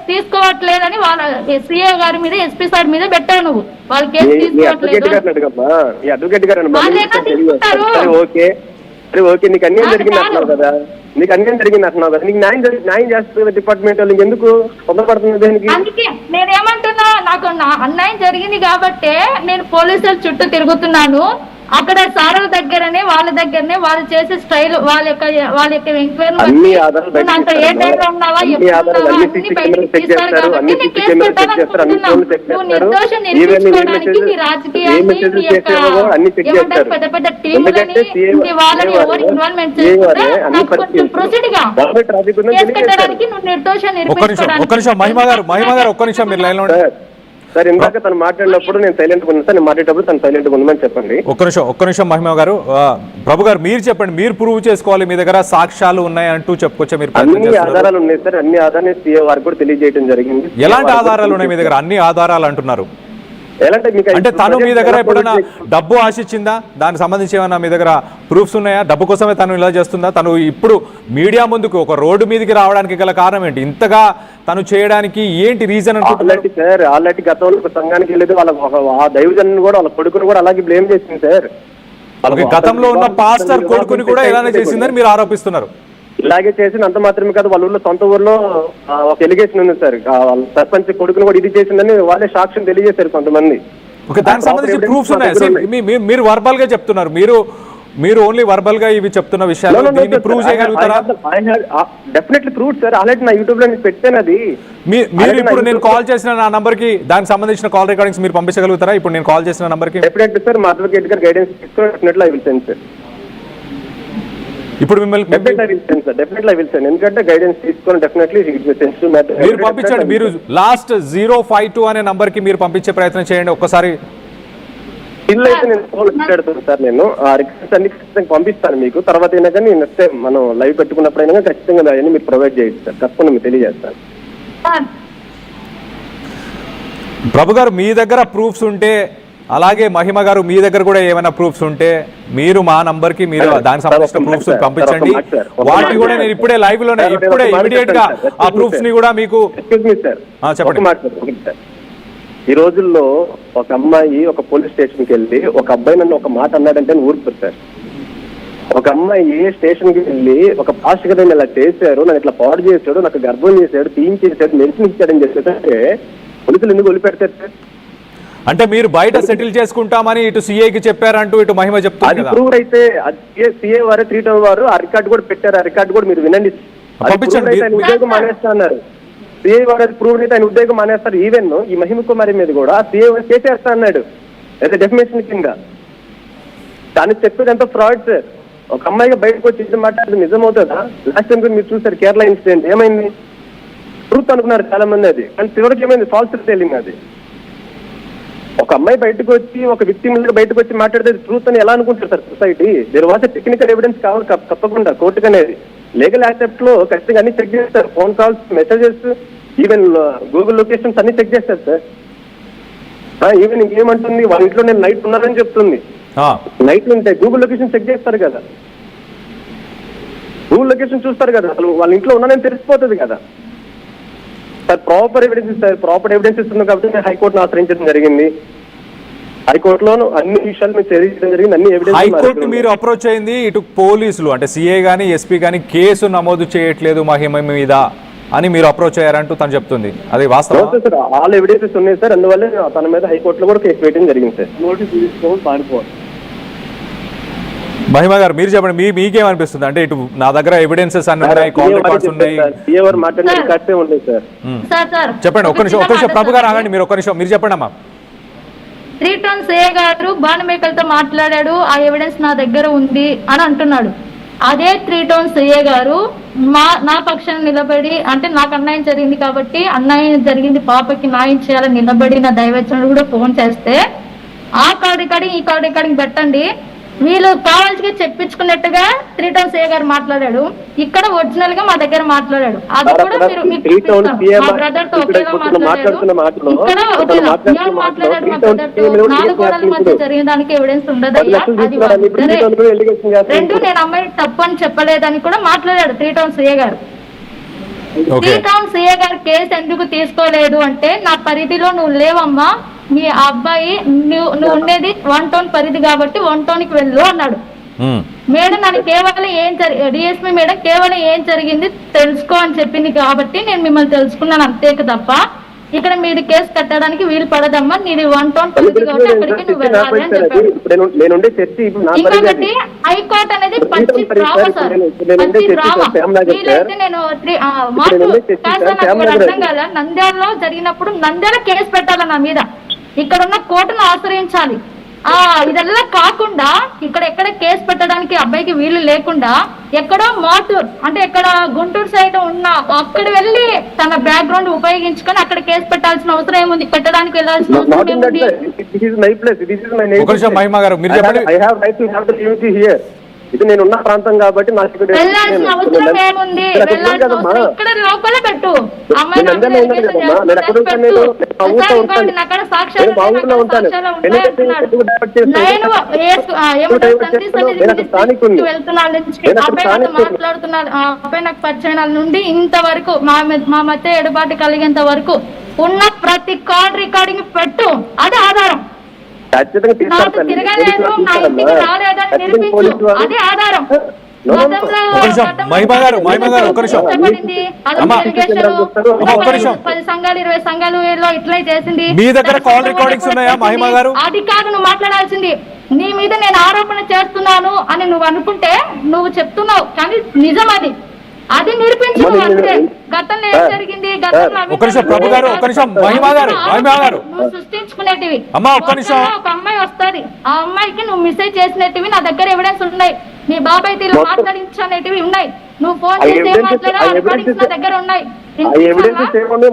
తీసుకోవట్లేదని వాళ్ళ సీఏ గారి మీద ఎస్పీ సార్ మీద పెట్టావు నువ్వు. వాళ్ళు కేసు తీసుకోవట్లేదు. ఓకే నీకు అన్యాయం జరిగింది అంటున్నావు కదా, నీకు అన్యాయం జరిగింది అంటున్నావు కదా, నీకు న్యాయం చేస్తుంది డిపార్ట్మెంట్ వాళ్ళు, ఎందుకు తొందరపడుతుంది దేనికి? అందుకే నేనేమంటున్నా, నాకు అన్యాయం జరిగింది కాబట్టి నేను పోలీసుల చుట్టూ తిరుగుతున్నాను. అక్కడ సారుల దగ్గరనే వాళ్ళ దగ్గరనే వాళ్ళు చేసే స్టైల్ వాళ్ళ యొక్క ఎంక్వైరీ పెద్ద పెద్ద టీములని వాళ్ళని ఎవరు ఇన్వాల్వ్మెంట్ చేసుకుంటే ప్రొసీడ్ గా కేసు కట్టడానికి నువ్వు నిర్దోషం నిరూపించుకోవడానికి. సార్ ఇందాక తను మాట్లాడినప్పుడు నేను సైలెంట్ ఉన్నాను సార్, నేను మాట్లాడేటప్పుడు తను సైలెంట్ ఉండమని చెప్పండి. ఒక్క నిమిషం మహిమ గారు. ప్రభు గారు మీరు చెప్పండి, మీరు ప్రూవ్ చేసుకోవాలి, మీ దగ్గర సాక్ష్యాలు ఉన్నాయి అంటూ చెప్పుకోవచ్చా? మీరు అన్ని ఆధారాలు ఉన్నాయి సార్, అన్ని ఆధారాలు సీఏ వారికి కూడా తెలియజేయడం జరిగింది. ఎలాంటి ఆధారాలు ఉన్నాయి మీ దగ్గర? అన్ని ఆధారాలు అంటున్నారు అంటే తను మీ దగ్గర ఎప్పుడైనా డబ్బు ఆశించిందా? దానికి సంబంధించి ఏమైనా మీ దగ్గర ప్రూఫ్స్ ఉన్నాయా? డబ్బు కోసమే తను ఇలా చేస్తుందా? తను ఇప్పుడు మీడియా ముందుకు ఒక రోడ్డు మీదకి రావడానికి గల కారణం ఏంటి? ఇంతగా తను చేయడానికి ఏంటి రీజన్ అనుకుంటున్నారు? సార్ ఆల్రెడీ గతంలో ఒక సంఘానికి వెళ్ళేది వాళ్ళ ఆ దైవజన్ కూడా వాళ్ళ కొడుకుని కూడా అలాగే బ్లేమ్ చేసింది సార్. గతంలో ఉన్న పాస్టర్ కొడుకుని కూడా ఇలానే చేసిందని మీరు ఆరోపిస్తున్నారు. ఇలాగే చేసింది అంత మాత్రమే కాదు, వాళ్ళ ఊళ్ళో సొంత ఊర్లో ఒక ఎలిగేషన్ ఉంది సార్, వాళ్ళ సర్పంచ్ కొడుకుని కూడా ఇది చేసిందని వాళ్ళే సాక్ష్యం తెలియజేశారు కొంతమంది. దానికి సంబంధించి ప్రూఫ్స్ ఉన్నాయి. మీరు వర్బల్ గా చెప్తున్నారు, మీరు ఓన్లీ వర్బల్ గా ఇవి చెప్తున్న విషయాలు ప్రూవ్ చేయగలుగుతారా? డెఫినెట్లీ ప్రూవ్ సార్, ఆల్రెడీ నా యూట్యూబ్ లో పెట్టాను అది. మీరు ఇప్పుడు నేను కాల్ చేసిన నా నంబర్ కి దానికి సంబంధించిన కాల్ రికార్డింగ్స్ మీరు పంపించగలుగుతారా? ఇప్పుడు నేను కాల్ చేసిన నంబర్ కి డెఫినెట్లీ సార్, మా అడ్వకేట్ గారు గైడెన్స్ తీసుకొని definitely I will send sir. ఇప్పుడు మిమ్మల్ని ఎందుకంటే గైడెన్స్ తీసుకొని డెఫినెట్లీ మీరు పంపించండి. మీరు లాస్ట్ 052 అనే నంబర్ కి మీరు పంపించే ప్రయత్నం చేయండి ఒక్కసారి. ఇల్లు అయితే నేను ఫోన్ మాట్లాడుతాను సార్, నేను ఆ రిక్వెస్ట్ అన్ని ఖచ్చితంగా పంపిస్తాను మీకు. తర్వాత అయినా కానీ నెక్స్ట్ టైం మనం లైవ్ పెట్టుకున్నప్పుడైనా ఖచ్చితంగా అవన్నీ మీరు ప్రొవైడ్ చేయొచ్చు సార్, తప్పకుండా మీకు తెలియజేస్తాను. ప్రభు గారు మీ దగ్గర ప్రూఫ్స్ ఉంటే, అలాగే మహిమ గారు మీ దగ్గర కూడా ఏమైనా ప్రూఫ్స్ ఉంటే మీరు మా నంబర్ కి మీరు దానికి సంబంధించిన ప్రూఫ్స్ పంపించండి. వాటిని కూడా నేను ఇప్పుడే లైవ్ లోనే ఇప్పుడే ఇమీడియట్ గా ఆ ప్రూఫ్స్ ని కూడా మీకు చెప్పండి. ఈ రోజుల్లో ఒక అమ్మాయి ఒక పోలీస్ స్టేషన్ కి వెళ్ళి ఒక అబ్బాయి నన్ను ఒక మాట అన్నాడంటే ఊరుకోరు సార్. ఒక అమ్మాయి స్టేషన్ కి వెళ్ళి ఒక పాస్ట్ గా ఇలా చేశారు, నన్ను ఇట్లా పాడు చేశాడు, నాకు గర్భం చేశాడు, తీయించేశాడు, మెడిసిన్ ఇచ్చాడని చెప్పేసి పోలీసులు ఎందుకు వదిలిపెడతారు సార్? అంటే మీరు బయట సెటిల్ చేసుకుంటామని ఇటు సీఏకి చెప్పారంటూ ఇటు మహిమ చెప్తారు. ప్రూవ్ అయితే సీఏ వారు 3 టౌన్ వారు ఆ రికార్డు కూడా పెట్టారు, ఆ రికార్డు కూడా మీరు వినండి. ఉద్యోగం మానేస్తా అన్నారు సీఏ వారు, అది ప్రూవ్ అయితే ఆయన ఉద్యోగం మానేస్తారు. ఈవెన్ ఈ మహిమ కుమారి మీద కూడా సీఏ చేసేస్తా అన్నాడు అయితే డెఫినేషన్ కింద. దానికి చెప్పేది ఎంత ఫ్రాడ్ సార్. ఒక అమ్మాయిగా బయటకు వచ్చి ఇది మాట్లాడేది నిజమవుతుందా? లాస్ట్ టైం మీరు చూసారు కేరళ ఇన్సిడెంట్, ఏమైంది? ట్రూత్ అనుకున్నారు చాలా మంది, అది కానీ చివరికి ఏమైంది? False telling. అది ఒక అమ్మాయి బయటకు వచ్చి ఒక విక్టిమ్ బయటకు వచ్చి మాట్లాడితే ట్రూత్ అని ఎలా అనుకుంటారు sir society? There was technical evidence కావాలి తప్పకుండా కోర్టుకు అనేది. లీగల్ యాక్సెప్ట్ లో ఖచ్చితంగా అన్ని చెక్ చేస్తారు, phone calls, messages, even Google locations అన్ని చెక్ చేస్తారు సార్. ఈవెన్ ఇంకేమంటుంది, వాళ్ళ ఇంట్లో నేను నైట్ ఉన్నానని చెప్తుంది. నైట్ ఉంటే గూగుల్ లొకేషన్ చెక్ చేస్తారు కదా, గూగుల్ లొకేషన్ చూస్తారు కదా, అసలు వాళ్ళ ఇంట్లో ఉన్నానని తెలిసిపోతుంది కదా sir. Proper evidence sir, proper evidence ఇస్తుంది కాబట్టి హైకోర్టును ఆశ్రయించడం జరిగింది. హైకోర్టులో అన్ని విషయాలు మీరు తెలియజేయడం జరిగింది, అన్ని ఎవిడెన్స్. హైకోర్టు మీరు అప్రోచ్ అయింది, ఇటు పోలీసులు అంటే సిఐ గానీ ఎస్పీ గానీ కేసు నమోదు చేయట్లేదు మహిమ మీద అని మీరు అప్రోచ్ అయ్యారంటూ తను చెప్తుంది, అది వాస్తవం సార్? ఆల్ ఎవిడెన్సెస్ ఉన్నాయి సార్, అందువల్ల తన మీద హైకోర్టులో కూడా కేసు వేయడం జరిగింది సార్. నోటీస్ తీసుకోవాలి పారిపోవాలి. మహిమ గారు మీరు చెప్పండి, మీకేమనిపిస్తుంది? అంటే ఇటు నా దగ్గర ఎవిడెన్సెస్ అన్ని ఉన్నాయి, కాల్ రికార్డ్స్ ఉన్నాయి. చెప్పండి ఒక్క నిమిషం ప్రభు గారు ఆగండి, మీరు ఒక్క నిమిషం మీరు చెప్పండి అమ్మా. 3 టౌన్ సీఏ గారు బాణమేకలతో మాట్లాడాడు, ఆ ఎవిడెన్స్ నా దగ్గర ఉంది అని అంటున్నాడు. అదే 3 టౌన్ సీఏ గారు నా పక్షాన నిలబడి, అంటే నాకు అన్యాయం జరిగింది కాబట్టి అన్యాయం జరిగింది పాపకి న్యాయం చేయాలని నిలబడి నా దైవజనుడు కూడా ఫోన్ చేస్తే ఆ కాల్ రికార్డింగ్ ఈ కాల్ రికార్డింగ్ పెట్టండి, వీళ్ళు కావాల్సిగా చెప్పించుకున్నట్టుగా 3 టౌన్ సీఏ గారు మాట్లాడాడు, ఇక్కడ ఒరిజినల్ గా మా దగ్గర మాట్లాడాడు. అది కూడా మీరు మా బ్రదర్ తో ఒకేలా మాట్లాడాడు, ఇక్కడ మాట్లాడాడు మా బ్రదర్ తో. 4 గోడల మధ్య జరిగిన దానికి ఎవిడెన్స్ ఉండదయ్యా, అది 2 నేను అమ్మాయి తప్పు అని చెప్పలేదని కూడా మాట్లాడాడు 3 టౌన్ సీఏ గారు. ఓకే. 3 టౌన్ సిఏ గారు కేసు ఎందుకు తీసుకోలేదు అంటే, నా పరిధిలో నువ్వు లేవమ్మా, మీ అబ్బాయి నువ్వు ఉండేది 1 టౌన్ పరిధి కాబట్టి 1 టౌన్ కి వెళ్ళు అన్నాడు. మేడం నన్ను కేవలం డిఎస్పీ మేడం కేవలం ఏం జరిగింది తెలుసుకో అని చెప్పింది కాబట్టి నేను మిమ్మల్ని తెలుసుకున్నాను అంతే తప్ప ఇక్కడ మీరు కేసు కట్టడానికి వీలు పడదమ్మా, నీది 1 టౌన్ పరిధి కాబట్టి అక్కడికి నువ్వు వెళ్ళాలి అని చెప్పాడు. ఇంకొకటి హైకోర్టు అనేది పచ్చి డ్రామా సార్, పచ్చి డ్రామా. వీలైతే నేను అర్థం కాదా, నంద్యాలలో జరిగినప్పుడు నంద్యాల కేసు పెట్టాలి నా మీద, ఇక్కడ ఉన్న కోర్టును ఆశ్రయించాలి. ఇదల్లా కాకుండా ఇక్కడ ఎక్కడ కేసు పెట్టడానికి అబ్బాయికి వీలు లేకుండా ఎక్కడో మాటూర్ అంటే ఎక్కడ గుంటూరు సైడ్ ఉన్న అక్కడ వెళ్ళి తన బ్యాక్గ్రౌండ్ ఉపయోగించుకొని అక్కడ కేసు పెట్టాల్సిన అవసరం ఏముంది, పెట్టడానికి వెళ్ళాల్సిన అవసరం ఏముంది? ఇది నేను ఉన్న ప్రాంతం కాబట్టి నాకు వెళ్ళాల్సిన అవసరం ఏముంది? వెళ్ళాల్సిన అవసరం ఇక్కడ లోపల పెట్టు, అమ్మాయి అక్కడ సాక్ష్యాలు మాట్లాడుతున్నాను. అబ్బాయి నాకు పరిచయాల నుండి ఇంతవరకు మా మధ్య ఎడబాటు కలిగేంత వరకు ఉన్న ప్రతి కాల్ రికార్డింగ్ పెట్టు, అది ఆధారం. నాకు తిరగలేదు, నా ఇంటికి రాలేదని నిరూపించు, అది ఆధారం. మహిమ గారు 10 సంఘాలు 20 సంఘాలు ఇట్లా చేసింది. మీ దగ్గర కాల్ రికార్డింగ్స్ ఉన్నాయా మహిమ గారు? అది కాదు నువ్వు మాట్లాడాల్సింది. నీ మీద నేను ఆరోపణ చేస్తున్నాను అని నువ్వు అనుకుంటే నువ్వు చెప్తున్నావు, కానీ నిజం అది నిరూపించు. గతంలో ఏం జరిగింది, నువ్వు సృష్టించుకునేటివి. ఒక అమ్మాయి వస్తుంది, ఆ అమ్మాయికి నువ్వు మిస్సేజ్ చేసినట్టువి నా దగ్గర ఎవిడెన్స్ ఉన్నాయి. నీ బాబాయ్ తీరు మాట్లాడించనేటివి ఉన్నాయి. నువ్వు ఫోన్ చేసి ఏం మాట్లాడా రికార్డింగ్స్ నా దగ్గర ఉన్నాయి.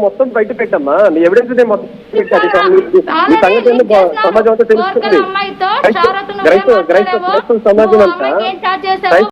మొత్తం బయట పెట్టమ్మా, అమ్మాయితో